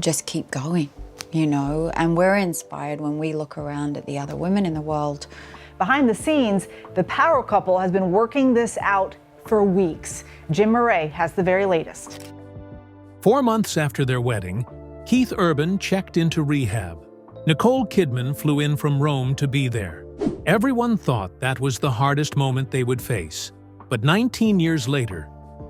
just keep going, you know, and we're inspired when we look around at the other women in the world. Behind the scenes, the power couple has been working this out for weeks. Jim Murray has the very latest. 4 months after their wedding, Keith Urban checked into rehab. Nicole Kidman flew in from Rome to be there. Everyone thought that was the hardest moment they would face. But 19 years later,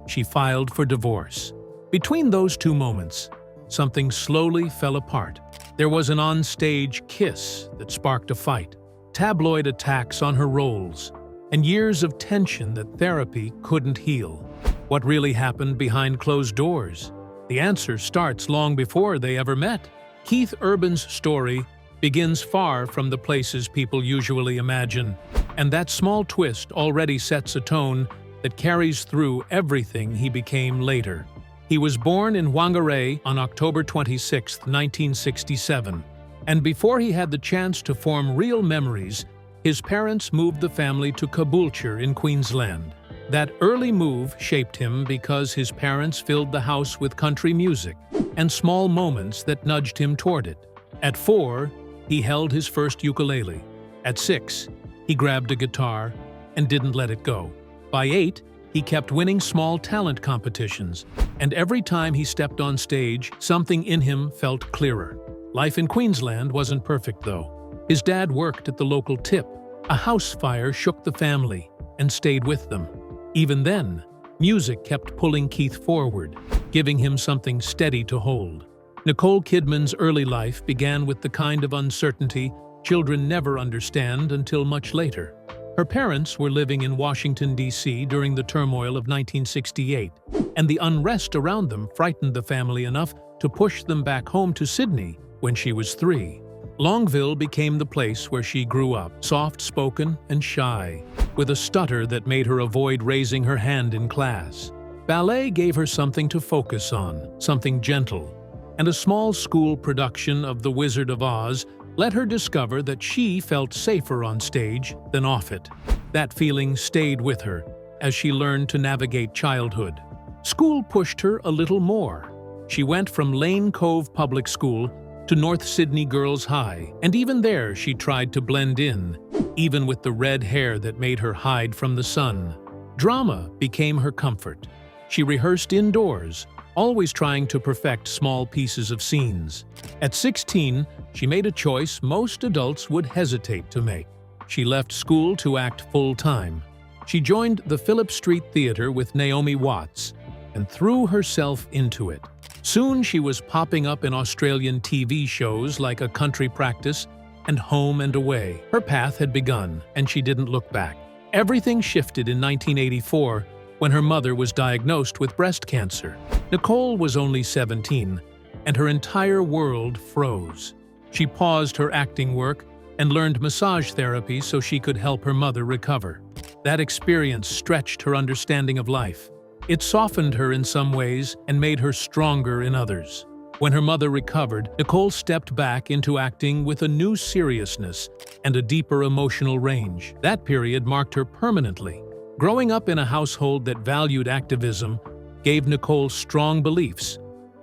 she filed for divorce. Between those two moments, something slowly fell apart. There was an onstage kiss that sparked a fight, tabloid attacks on her roles, and years of tension that therapy couldn't heal. What really happened behind closed doors? The answer starts long before they ever met. Keith Urban's story begins far from the places people usually imagine, and that small twist already sets a tone that carries through everything he became later. He was born in Whangarei on October 26, 1967, and before he had the chance to form real memories, his parents moved the family to Caboolture in Queensland. That early move shaped him because his parents filled the house with country music and small moments that nudged him toward it. At 4, he held his first ukulele. At 6, he grabbed a guitar and didn't let it go. By 8, he kept winning small talent competitions, and every time he stepped on stage, something in him felt clearer. Life in Queensland wasn't perfect, though. His dad worked at the local tip. A house fire shook the family and stayed with them. Even then, music kept pulling Keith forward, giving him something steady to hold. Nicole Kidman's early life began with the kind of uncertainty children never understand until much later. Her parents were living in Washington, D.C. during the turmoil of 1968, and the unrest around them frightened the family enough to push them back home to Sydney when she was 3. Longville became the place where she grew up, soft-spoken and shy, with a stutter that made her avoid raising her hand in class. Ballet gave her something to focus on, something gentle, and a small school production of The Wizard of Oz let her discover that she felt safer on stage than off it. That feeling stayed with her as she learned to navigate childhood. School pushed her a little more. She went from Lane Cove Public School to North Sydney Girls High, and even there she tried to blend in, even with the red hair that made her hide from the sun. Drama became her comfort. She rehearsed indoors, always trying to perfect small pieces of scenes. At 16, she made a choice most adults would hesitate to make. She left school to act full-time. She joined the Phillip Street Theatre with Naomi Watts and threw herself into it. Soon she was popping up in Australian TV shows like A Country Practice and Home and Away. Her path had begun, and she didn't look back. Everything shifted in 1984 when her mother was diagnosed with breast cancer. Nicole was only 17, and her entire world froze. She paused her acting work and learned massage therapy so she could help her mother recover. That experience stretched her understanding of life. It softened her in some ways and made her stronger in others. When her mother recovered, Nicole stepped back into acting with a new seriousness and a deeper emotional range. That period marked her permanently. Growing up in a household that valued activism gave Nicole strong beliefs,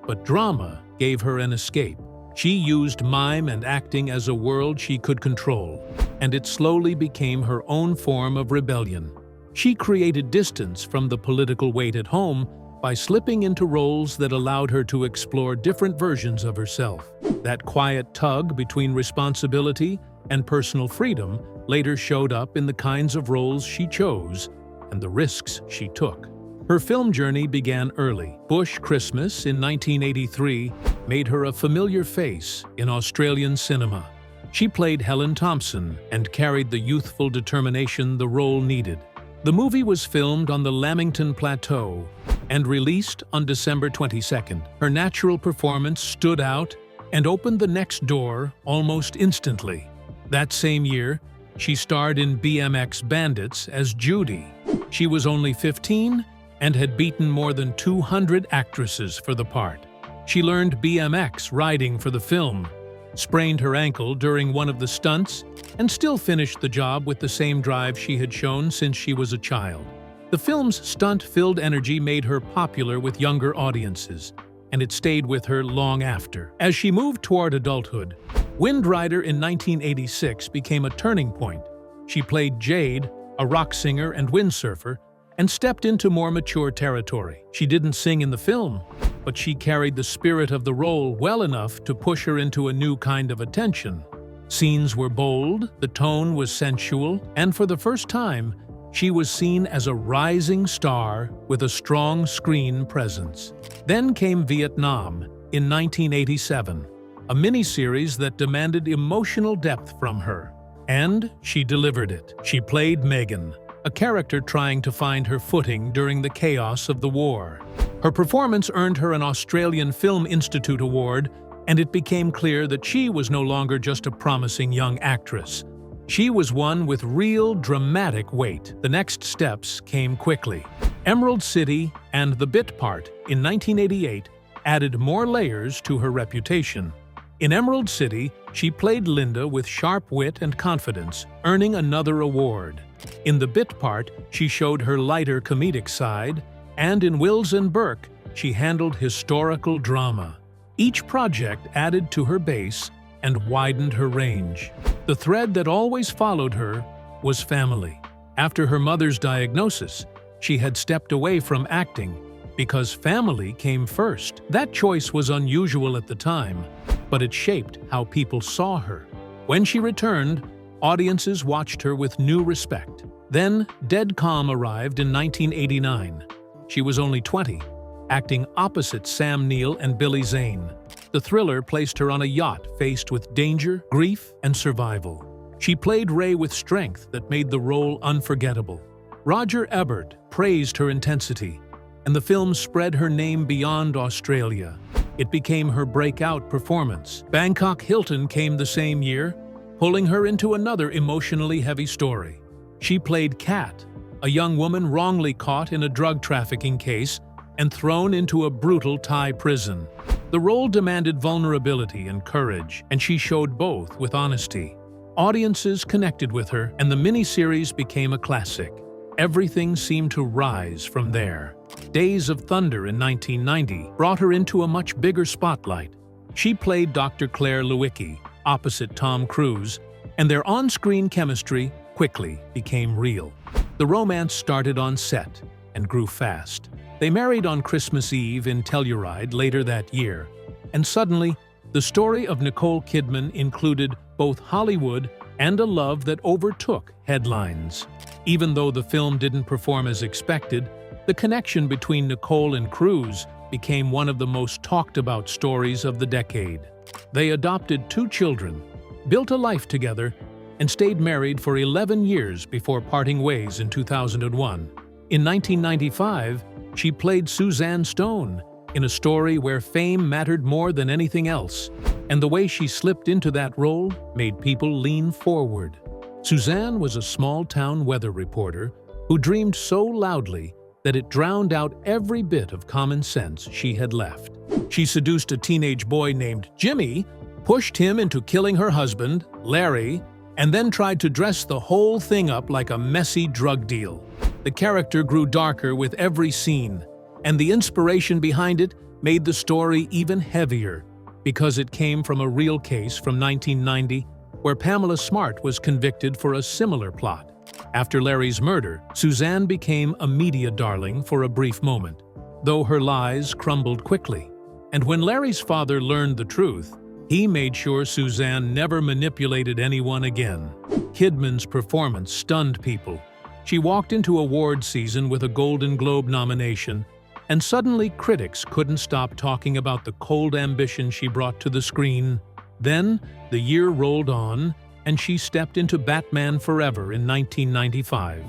but drama gave her an escape. She used mime and acting as a world she could control, and it slowly became her own form of rebellion. She created distance from the political weight at home by slipping into roles that allowed her to explore different versions of herself. That quiet tug between responsibility and personal freedom later showed up in the kinds of roles she chose and the risks she took. Her film journey began early. Bush Christmas in 1983 made her a familiar face in Australian cinema. She played Helen Thompson and carried the youthful determination the role needed. The movie was filmed on the Lamington Plateau and released on December 22nd. Her natural performance stood out and opened the next door almost instantly. That same year, she starred in BMX Bandits as Judy. She was only 15 and had beaten more than 200 actresses for the part. She learned BMX riding for the film, sprained her ankle during one of the stunts, and still finished the job with the same drive she had shown since she was a child. The film's stunt-filled energy made her popular with younger audiences, and it stayed with her long after. As she moved toward adulthood, Wind Rider in 1986 became a turning point. She played Jade, a rock singer and windsurfer, and stepped into more mature territory. She didn't sing in the film, but she carried the spirit of the role well enough to push her into a new kind of attention. Scenes were bold, the tone was sensual, and for the first time, she was seen as a rising star with a strong screen presence. Then came Vietnam in 1987, a miniseries that demanded emotional depth from her. And she delivered it. She played Megan, a character trying to find her footing during the chaos of the war. Her performance earned her an Australian Film Institute Award, and it became clear that she was no longer just a promising young actress. She was one with real dramatic weight. The next steps came quickly. Emerald City and The Bit Part in 1988 added more layers to her reputation. In Emerald City, she played Linda with sharp wit and confidence, earning another award. In The Bit Part, she showed her lighter comedic side, and in Wills and Burke, she handled historical drama. Each project added to her base and widened her range. The thread that always followed her was family. After her mother's diagnosis, she had stepped away from acting because family came first. That choice was unusual at the time, but it shaped how people saw her. When she returned, audiences watched her with new respect. Then, Dead Calm arrived in 1989. She was only 20, acting opposite Sam Neill and Billy Zane. The thriller placed her on a yacht faced with danger, grief, and survival. She played Ray with strength that made the role unforgettable. Roger Ebert praised her intensity, and the film spread her name beyond Australia. It became her breakout performance. Bangkok Hilton came the same year, pulling her into another emotionally heavy story. She played Kat, a young woman wrongly caught in a drug trafficking case and thrown into a brutal Thai prison. The role demanded vulnerability and courage, and she showed both with honesty. Audiences connected with her, and the miniseries became a classic. Everything seemed to rise from there. Days of Thunder in 1990 brought her into a much bigger spotlight. She played Dr. Claire Lewicki, opposite Tom Cruise, and their on-screen chemistry quickly became real. The romance started on set and grew fast. They married on Christmas Eve in Telluride later that year, and suddenly, the story of Nicole Kidman included both Hollywood and a love that overtook headlines. Even though the film didn't perform as expected, the connection between Nicole and Cruise became one of the most talked-about stories of the decade. They adopted 2 children, built a life together, and stayed married for 11 years before parting ways in 2001. In 1995, she played Suzanne Stone in a story where fame mattered more than anything else, and the way she slipped into that role made people lean forward. Suzanne was a small-town weather reporter who dreamed so loudly that it drowned out every bit of common sense she had left. She seduced a teenage boy named Jimmy, pushed him into killing her husband, Larry, and then tried to dress the whole thing up like a messy drug deal. The character grew darker with every scene, and the inspiration behind it made the story even heavier because it came from a real case from 1990 where Pamela Smart was convicted for a similar plot. After Larry's murder, Suzanne became a media darling for a brief moment, though her lies crumbled quickly. And when Larry's father learned the truth, he made sure Suzanne never manipulated anyone again. Kidman's performance stunned people. She walked into award season with a Golden Globe nomination, and suddenly critics couldn't stop talking about the cold ambition she brought to the screen. Then, the year rolled on, and she stepped into Batman Forever in 1995,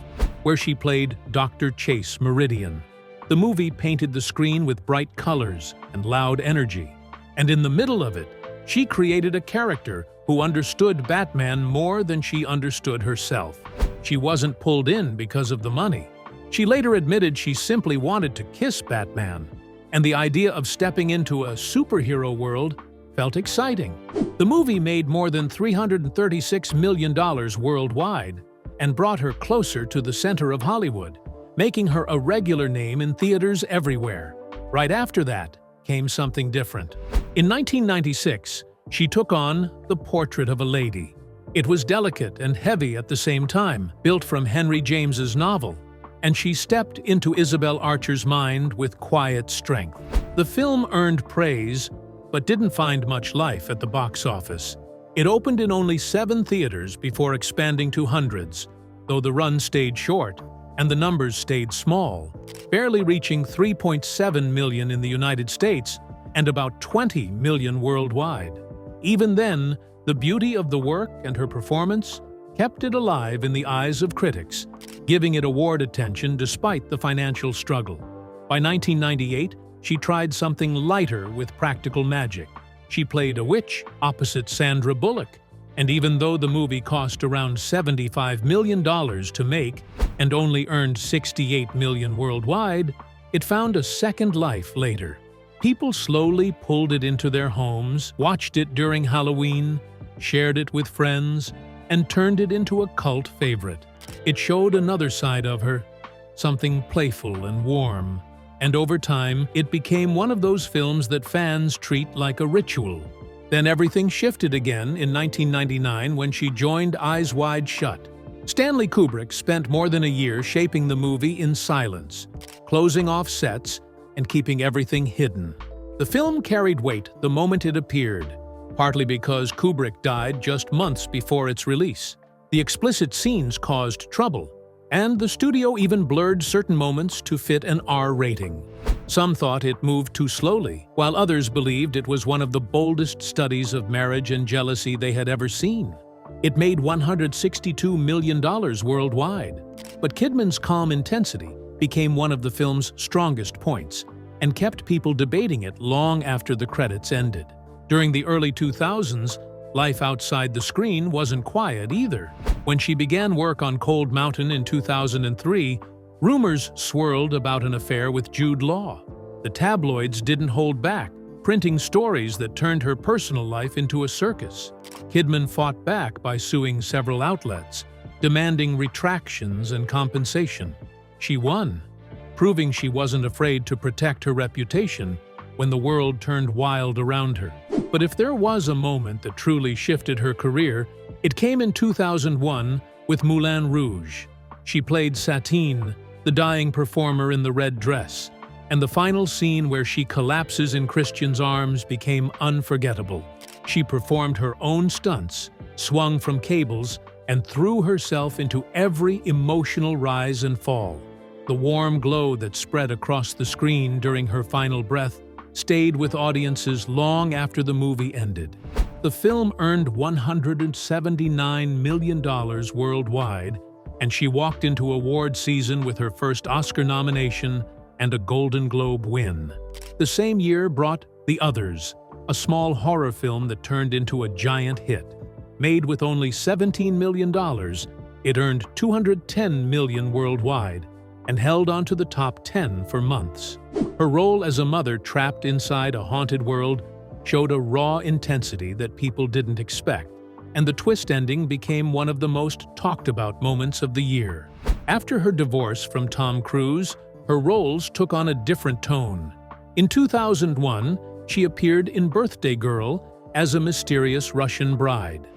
where she played Dr. Chase Meridian. The movie painted the screen with bright colors and loud energy, and in the middle of it, she created a character who understood Batman more than she understood herself. She wasn't pulled in because of the money. She later admitted she simply wanted to kiss Batman, and the idea of stepping into a superhero world felt exciting. The movie made more than $336 million worldwide and brought her closer to the center of Hollywood, making her a regular name in theaters everywhere. Right after that came something different. In 1996, she took on The Portrait of a Lady. It was delicate and heavy at the same time, built from Henry James's novel, and she stepped into Isabel Archer's mind with quiet strength. The film earned praise, but didn't find much life at the box office. It opened in only 7 theaters before expanding to hundreds, though the run stayed short and the numbers stayed small, barely reaching 3.7 million in the United States and about 20 million worldwide. Even then, the beauty of the work and her performance kept it alive in the eyes of critics, giving it award attention despite the financial struggle. By 1998, she tried something lighter with practical magic. She played a witch opposite Sandra Bullock, and even though the movie cost around $75 million to make and only earned $68 million worldwide, it found a second life later. People slowly pulled it into their homes, watched it during Halloween, shared it with friends, and turned it into a cult favorite. It showed another side of her, something playful and warm, and over time, it became one of those films that fans treat like a ritual. Then everything shifted again in 1999 when she joined Eyes Wide Shut. Stanley Kubrick spent more than a year shaping the movie in silence, closing off sets and keeping everything hidden. The film carried weight the moment it appeared, partly because Kubrick died just months before its release. The explicit scenes caused trouble, and the studio even blurred certain moments to fit an R rating. Some thought it moved too slowly, while others believed it was one of the boldest studies of marriage and jealousy they had ever seen. It made $162 million worldwide, but Kidman's calm intensity became one of the film's strongest points and kept people debating it long after the credits ended. During the early 2000s, life outside the screen wasn't quiet either. When she began work on Cold Mountain in 2003, rumors swirled about an affair with Jude Law. The tabloids didn't hold back, printing stories that turned her personal life into a circus. Kidman fought back by suing several outlets, demanding retractions and compensation. She won, proving she wasn't afraid to protect her reputation when the world turned wild around her. But if there was a moment that truly shifted her career, it came in 2001 with Moulin Rouge. She played Satine, the dying performer in the red dress, and the final scene where she collapses in Christian's arms became unforgettable. She performed her own stunts, swung from cables, and threw herself into every emotional rise and fall. The warm glow that spread across the screen during her final breath stayed with audiences long after the movie ended. The film earned $179 million worldwide, and she walked into award season with her first Oscar nomination and a Golden Globe win. The same year brought The Others, a small horror film that turned into a giant hit. Made with only $17 million, it earned $210 million worldwide and held onto the top 10 for months. Her role as a mother trapped inside a haunted world showed a raw intensity that people didn't expect, and the twist ending became one of the most talked about moments of the year. After her divorce from Tom Cruise, her roles took on a different tone. In 2001, she appeared in Birthday Girl as a mysterious Russian bride,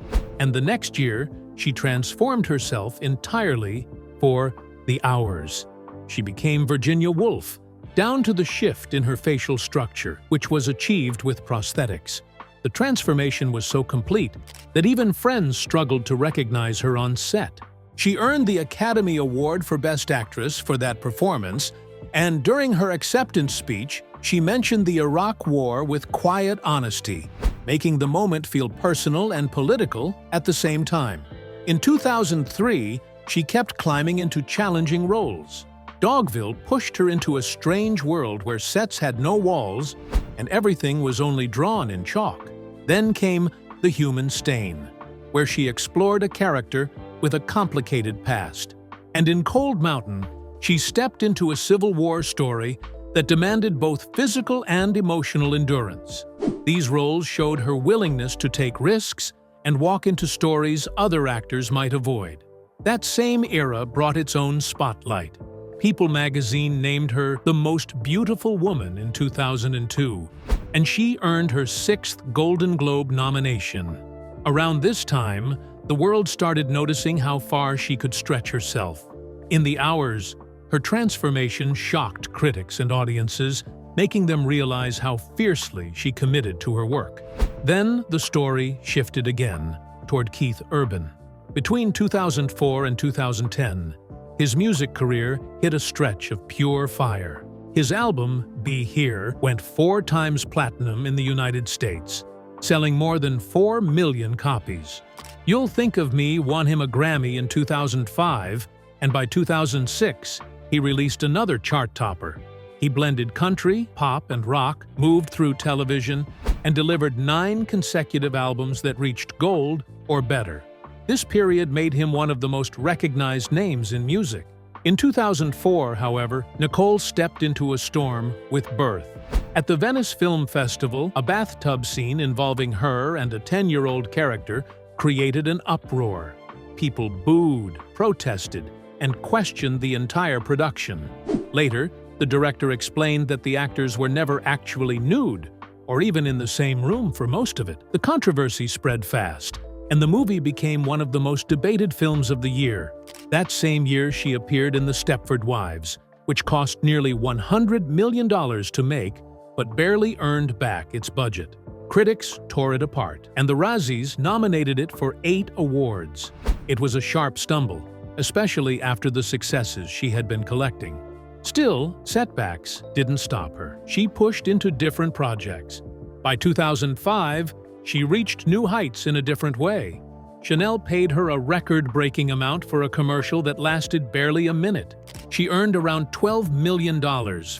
and the next year, she transformed herself entirely for The Hours. She became Virginia Woolf, down to the shift in her facial structure, which was achieved with prosthetics. The transformation was so complete that even friends struggled to recognize her on set. She earned the Academy Award for Best Actress for that performance, and during her acceptance speech, she mentioned the Iraq War with quiet honesty, making the moment feel personal and political at the same time. In 2003, she kept climbing into challenging roles. Dogville pushed her into a strange world where sets had no walls and everything was only drawn in chalk. Then came The Human Stain, where she explored a character with a complicated past. And in Cold Mountain, she stepped into a Civil War story that demanded both physical and emotional endurance. These roles showed her willingness to take risks and walk into stories other actors might avoid. That same era brought its own spotlight. People magazine named her the most beautiful woman in 2002, and she earned her 6th Golden Globe nomination. Around this time, the world started noticing how far she could stretch herself. In the hours, her transformation shocked critics and audiences, making them realize how fiercely she committed to her work. Then the story shifted again toward Keith Urban. Between 2004 and 2010, his music career hit a stretch of pure fire. His album, Be Here, went 4 times platinum in the United States, selling more than 4 million copies. You'll Think of Me won him a Grammy in 2005, and by 2006, he released another chart topper. He blended country, pop, and rock, moved through television, and delivered 9 consecutive albums that reached gold or better. This period made him one of the most recognized names in music. In 2004, however, Nicole stepped into a storm with Birth. At the Venice Film Festival, a bathtub scene involving her and a 10-year-old character created an uproar. People booed, protested, and questioned the entire production. Later, the director explained that the actors were never actually nude, or even in the same room for most of it. The controversy spread fast, and the movie became one of the most debated films of the year. That same year, she appeared in The Stepford Wives, which cost nearly $100 million to make, but barely earned back its budget. Critics tore it apart, and the Razzies nominated it for 8 awards. It was a sharp stumble, especially after the successes she had been collecting. Still, setbacks didn't stop her. She pushed into different projects. By 2005, she reached new heights in a different way. Chanel paid her a record-breaking amount for a commercial that lasted barely a minute. She earned around $12 million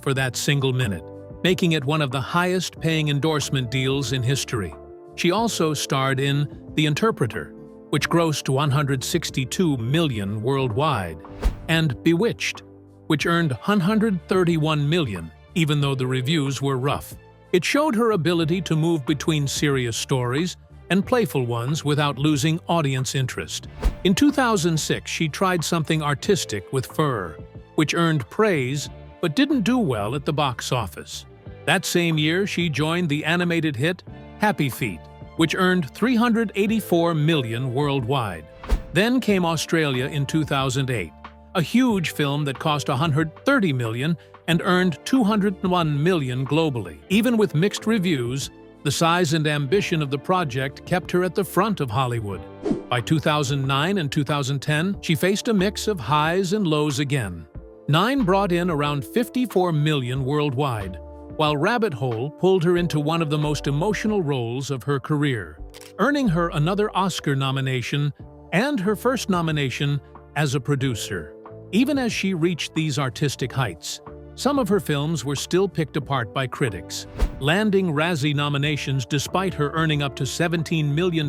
for that single minute, making it one of the highest-paying endorsement deals in history. She also starred in The Interpreter, which grossed $162 million worldwide, and Bewitched, which earned $131 million, even though the reviews were rough. It showed her ability to move between serious stories and playful ones without losing audience interest. In 2006, she tried something artistic with Fur, which earned praise but didn't do well at the box office. That same year, she joined the animated hit Happy Feet, which earned $384 million worldwide. Then came Australia in 2008, a huge film that cost $130 million and earned $201 million globally. Even with mixed reviews, the size and ambition of the project kept her at the front of Hollywood. By 2009 and 2010, she faced a mix of highs and lows again. Nine brought in around $54 million worldwide, while Rabbit Hole pulled her into one of the most emotional roles of her career, earning her another Oscar nomination and her first nomination as a producer. Even as she reached these artistic heights, some of her films were still picked apart by critics, landing Razzie nominations despite her earning up to $17 million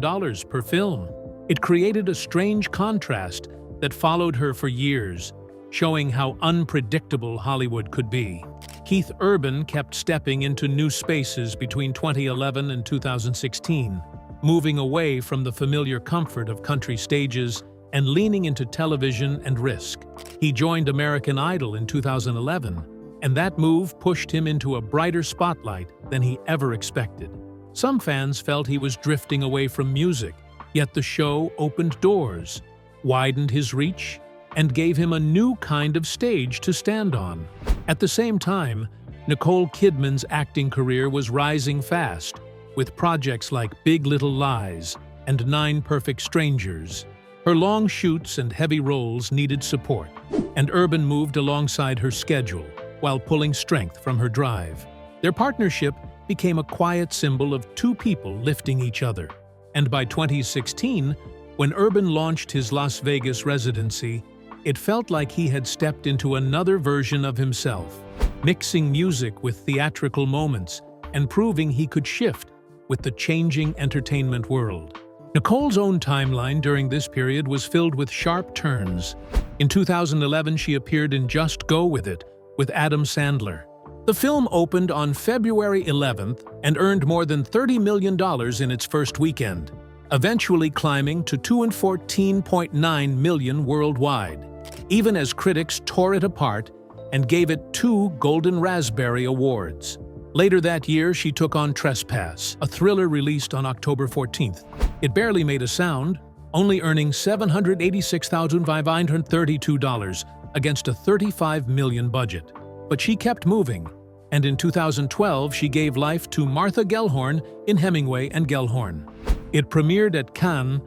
per film. It created a strange contrast that followed her for years, showing how unpredictable Hollywood could be. Keith Urban kept stepping into new spaces between 2011 and 2016, moving away from the familiar comfort of country stages and leaning into television and risk. He joined American Idol in 2011, and that move pushed him into a brighter spotlight than he ever expected. Some fans felt he was drifting away from music, yet the show opened doors, widened his reach, and gave him a new kind of stage to stand on. At the same time, Nicole Kidman's acting career was rising fast, with projects like Big Little Lies and 9 Perfect Strangers. Her long shoots and heavy roles needed support, and Urban moved alongside her schedule while pulling strength from her drive. Their partnership became a quiet symbol of 2 people lifting each other. And by 2016, when Urban launched his Las Vegas residency, it felt like he had stepped into another version of himself, mixing music with theatrical moments and proving he could shift with the changing entertainment world. Nicole's own timeline during this period was filled with sharp turns. In 2011, she appeared in Just Go With It with Adam Sandler. The film opened on February 11th and earned more than $30 million in its first weekend, eventually climbing to $214.9 million worldwide. Even as critics tore it apart, and gave it 2 Golden Raspberry Awards. Later that year, she took on Trespass, a thriller released on October 14th. It barely made a sound, only earning $786,532 against a $35 million budget. But she kept moving, and in 2012 she gave life to Martha Gellhorn in Hemingway and Gellhorn. It premiered at Cannes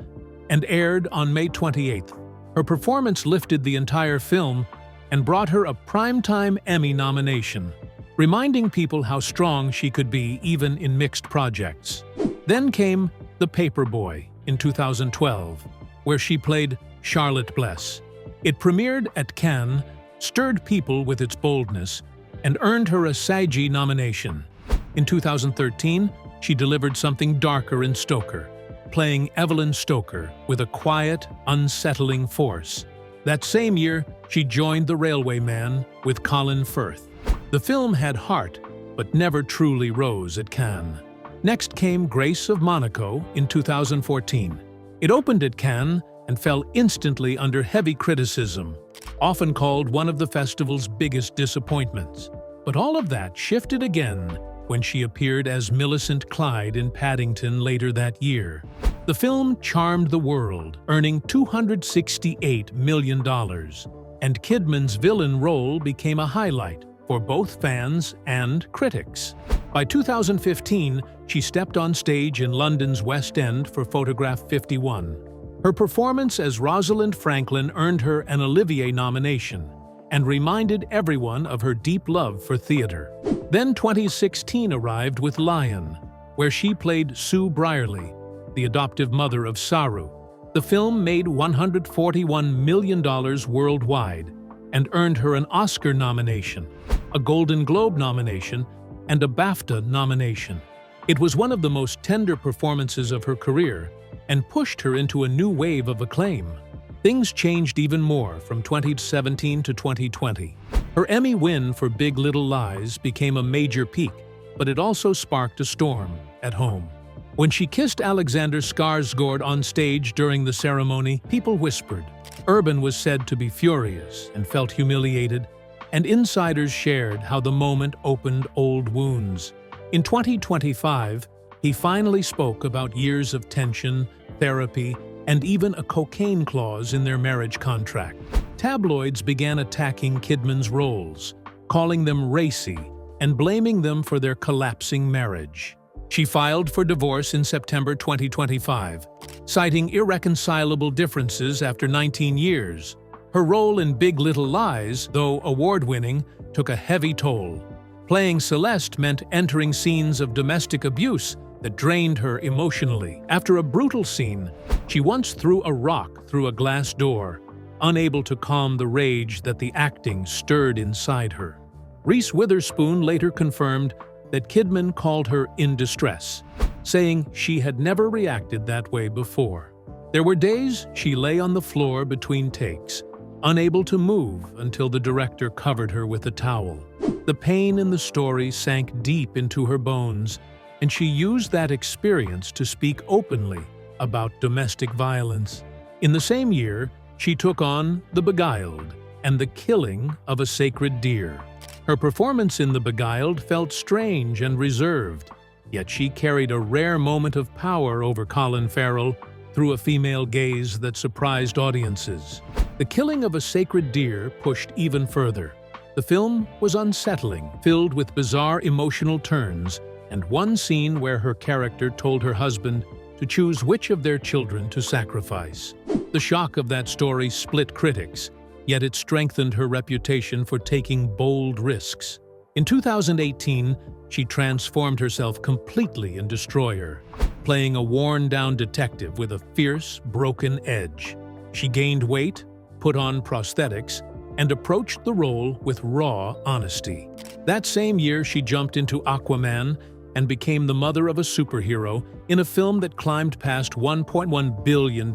and aired on May 28th. Her performance lifted the entire film and brought her a Primetime Emmy nomination, reminding people how strong she could be even in mixed projects. Then came The Paperboy in 2012, where she played Charlotte Bless. It premiered at Cannes, stirred people with its boldness, and earned her a SAG nomination. In 2013, she delivered something darker in Stoker, playing Evelyn Stoker with a quiet, unsettling force. That same year, she joined The Railway Man with Colin Firth. The film had heart, but never truly rose at Cannes. Next came Grace of Monaco in 2014. It opened at Cannes and fell instantly under heavy criticism, often called one of the festival's biggest disappointments. But all of that shifted again when she appeared as Millicent Clyde in Paddington later that year. The film charmed the world, earning $268 million, and Kidman's villain role became a highlight for both fans and critics. By 2015, she stepped on stage in London's West End for Photograph 51. Her performance as Rosalind Franklin earned her an Olivier nomination and reminded everyone of her deep love for theater. Then 2016 arrived with Lion, where she played Sue Brierley, the adoptive mother of Saru. The film made $141 million worldwide and earned her an Oscar nomination, a Golden Globe nomination, and a BAFTA nomination. It was one of the most tender performances of her career and pushed her into a new wave of acclaim. Things changed even more from 2017 to 2020. Her Emmy win for Big Little Lies became a major peak, but it also sparked a storm at home. When she kissed Alexander Skarsgård on stage during the ceremony, people whispered. Urban was said to be furious and felt humiliated, and insiders shared how the moment opened old wounds. In 2025, he finally spoke about years of tension, therapy, and even a cocaine clause in their marriage contract. Tabloids began attacking Kidman's roles, calling them racy and blaming them for their collapsing marriage. She filed for divorce in September 2025, citing irreconcilable differences after 19 years. Her role in Big Little Lies, though award-winning, took a heavy toll. Playing Celeste meant entering scenes of domestic abuse that drained her emotionally. After a brutal scene, she once threw a rock through a glass door, unable to calm the rage that the acting stirred inside her. Reese Witherspoon later confirmed that Kidman called her in distress, saying she had never reacted that way before. There were days she lay on the floor between takes, unable to move until the director covered her with a towel. The pain in the story sank deep into her bones, and she used that experience to speak openly about domestic violence. In the same year, she took on The Beguiled and the killing of a sacred deer. Her performance in The Beguiled felt strange and reserved, yet she carried a rare moment of power over Colin Farrell through a female gaze that surprised audiences. The killing of a sacred deer pushed even further. The film was unsettling, filled with bizarre emotional turns, and one scene where her character told her husband to choose which of their children to sacrifice. The shock of that story split critics, yet it strengthened her reputation for taking bold risks. In 2018, she transformed herself completely in Destroyer, playing a worn-down detective with a fierce, broken edge. She gained weight, put on prosthetics, and approached the role with raw honesty. That same year, she jumped into Aquaman and became the mother of a superhero in a film that climbed past $1.1 billion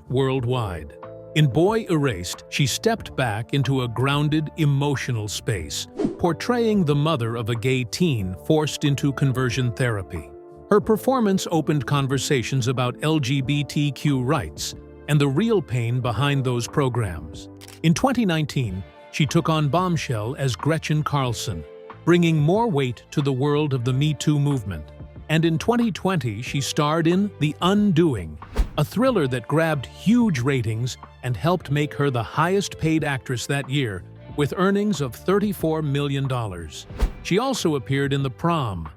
worldwide. In Boy Erased, she stepped back into a grounded, emotional space, portraying the mother of a gay teen forced into conversion therapy. Her performance opened conversations about LGBTQ rights and the real pain behind those programs. In 2019, She took on Bombshell as Gretchen Carlson, bringing more weight to the world of the Me Too movement. And in 2020, she starred in The Undoing, a thriller that grabbed huge ratings and helped make her the highest-paid actress that year, with earnings of $34 million. She also appeared in The Prom,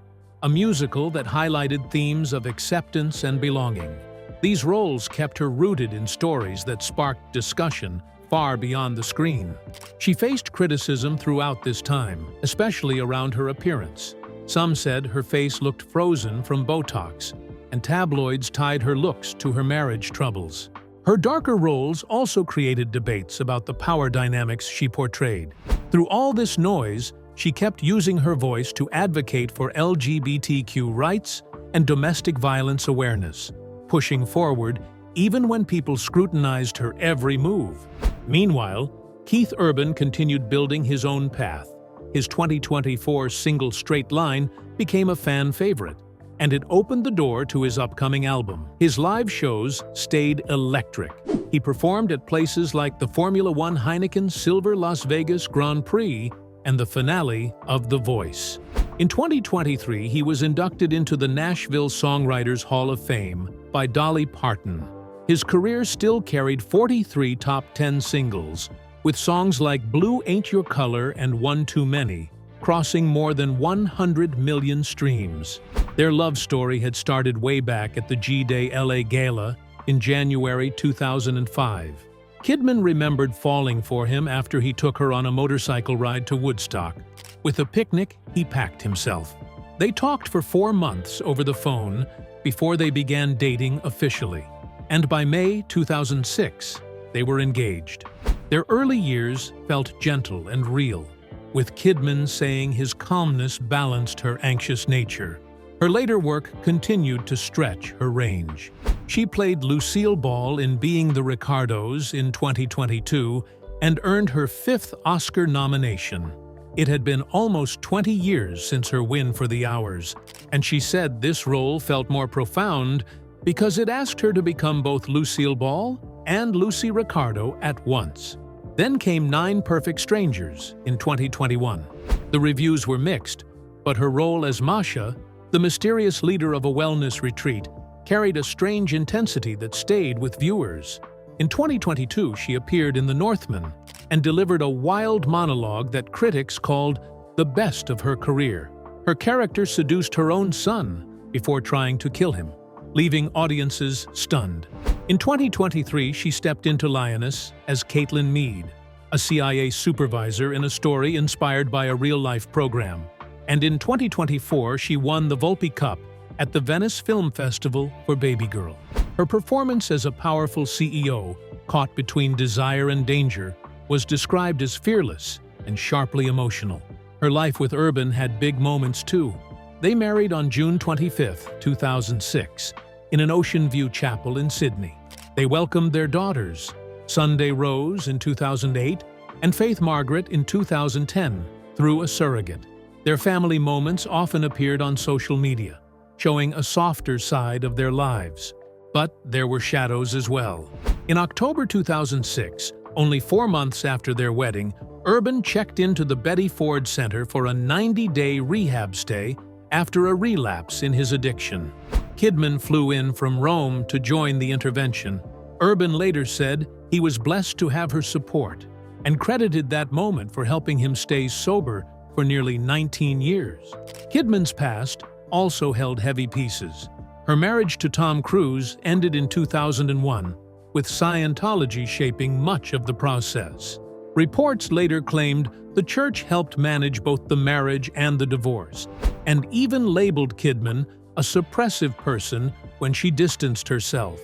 a musical that highlighted themes of acceptance and belonging. These roles kept her rooted in stories that sparked discussion far beyond the screen. She faced criticism throughout this time, especially around her appearance. Some said her face looked frozen from Botox, and tabloids tied her looks to her marriage troubles. Her darker roles also created debates about the power dynamics she portrayed. Through all this noise, she kept using her voice to advocate for LGBTQ rights and domestic violence awareness, pushing forward even when people scrutinized her every move. Meanwhile, Keith Urban continued building his own path. His 2024 single Straight Line became a fan favorite, and it opened the door to his upcoming album. His live shows stayed electric. He performed at places like the Formula One Heineken Silver Las Vegas Grand Prix and the finale of The Voice. In 2023, he was inducted into the Nashville Songwriters Hall of Fame by Dolly Parton. His career still carried 43 top 10 singles, with songs like Blue Ain't Your Color and One Too Many, crossing more than 100 million streams. Their love story had started way back at the G-Day LA Gala in January 2005. Kidman remembered falling for him after he took her on a motorcycle ride to Woodstock. With a picnic, he packed himself. They talked for 4 months over the phone before they began dating officially. And by May 2006, they were engaged. Their early years felt gentle and real, with Kidman saying his calmness balanced her anxious nature. Her later work continued to stretch her range. She played Lucille Ball in Being the Ricardos in 2022 and earned her 5th Oscar nomination. It had been almost 20 years since her win for The Hours, and she said this role felt more profound because it asked her to become both Lucille Ball and Lucy Ricardo at once. Then came 9 Perfect Strangers in 2021. The reviews were mixed, but her role as Masha, the mysterious leader of a wellness retreat, carried a strange intensity that stayed with viewers. In 2022, she appeared in The Northman and delivered a wild monologue that critics called the best of her career. Her character seduced her own son before trying to kill him, leaving audiences stunned. In 2023, she stepped into Lioness as Caitlin Meade, a CIA supervisor in a story inspired by a real-life program. And in 2024, she won the Volpe Cup at the Venice Film Festival for Baby Girl. Her performance as a powerful CEO, caught between desire and danger, was described as fearless and sharply emotional. Her life with Urban had big moments too. They married on June 25, 2006, in an Ocean View chapel in Sydney. They welcomed their daughters, Sunday Rose in 2008 and Faith Margaret in 2010, through a surrogate. Their family moments often appeared on social media, showing a softer side of their lives. But there were shadows as well. In October 2006, only 4 months after their wedding, Urban checked into the Betty Ford Center for a 90-day rehab stay after a relapse in his addiction. Kidman flew in from Rome to join the intervention. Urban later said he was blessed to have her support and credited that moment for helping him stay sober for nearly 19 years. Kidman's past also held heavy pieces. Her marriage to Tom Cruise ended in 2001, with Scientology shaping much of the process. Reports later claimed the church helped manage both the marriage and the divorce, and even labeled Kidman a suppressive person when she distanced herself.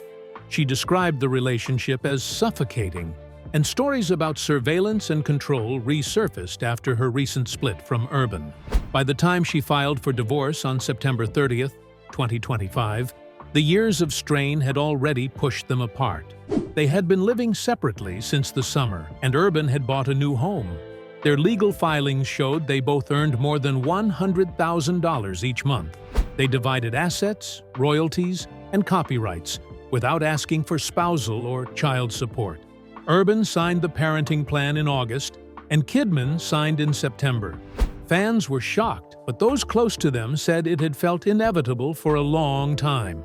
She described the relationship as suffocating, and stories about surveillance and control resurfaced after her recent split from Urban. By the time she filed for divorce on September 30, 2025, the years of strain had already pushed them apart. They had been living separately since the summer, and Urban had bought a new home. Their legal filings showed they both earned more than $100,000 each month. They divided assets, royalties, and copyrights without asking for spousal or child support. Urban signed the parenting plan in August, and Kidman signed in September. Fans were shocked, but those close to them said it had felt inevitable for a long time.